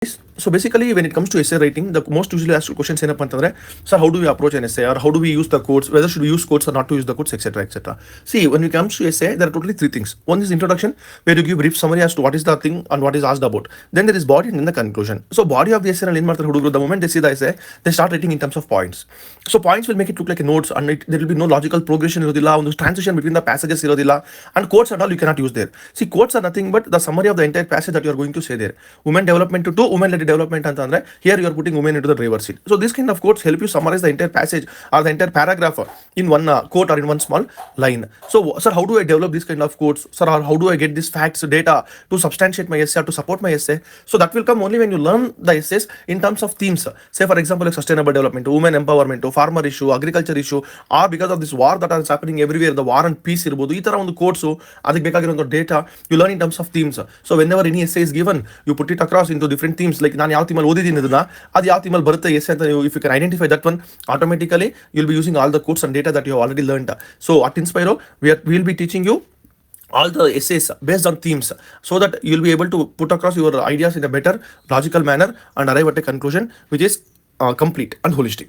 So basically, when it comes to essay writing, the most usually asked questions ಏನಪ್ಪ ಅಂತಂದ್ರೆ, sir, how do we approach an essay, or how do we use the quotes, whether should we use quotes or not to use the quotes, etc., etc. See, when it comes to essay, there are totally three things. One is introduction, where you give brief summary as to what is the thing and what is asked about. Then there is body and then the conclusion. So body of the essay ನಲ್ಲಿ ಏನ್ ಮಾಡ್ತಾರೆ ಹುಡುಗರು, the moment they see the essay, they start writing in terms of points. So points will make it look like a notes, and there will be no logical progression ಇರೋದಿಲ್ಲ, ಒಂದು transition between the passages ಇರೋದಿಲ್ಲ, and quotes and all you cannot use there. See, quotes are nothing but the summary of the entire passage that you are going to say there. Women development to women-led development ಅಂತಂದ್ರೆ, here you are putting women into the driver's seat. So this kind of quotes help you summarize the entire passage or the entire paragraph in one quote or in one small line. So sir, how do I develop this kind of quotes, sir, or how do I get this facts data to substantiate my essay or to support my essay? So that will come only when you learn the essays in terms of themes. Say for example, like sustainable development, women empowerment, farmer issue, agriculture issue, or because of this war that is happening everywhere, the war and peace irbodu, ee tara ಒಂದು quotes ಅದಕ್ಕೆ ಬೇಕಾಗಿರೋ data you learn in terms of themes. So whenever any essay is given, you put it across into different themes. Like ನಾನು ಯಾವ ಥೀಮಲ್ಲಿ ಓದಿದ್ದೀನಿ ಅದನ್ನ, ಅದು ಯಾವ ಥೀಮಲ್ಲಿ ಬರುತ್ತೆ essay ಅಂತ, if you can identify that one, automatically you'll be using all the quotes and data that you have already learned. So at Inspiro, we'll be teaching you all the essays based on themes, so that you'll be able to put across your ideas in a better logical manner and arrive at a conclusion which is complete and holistic.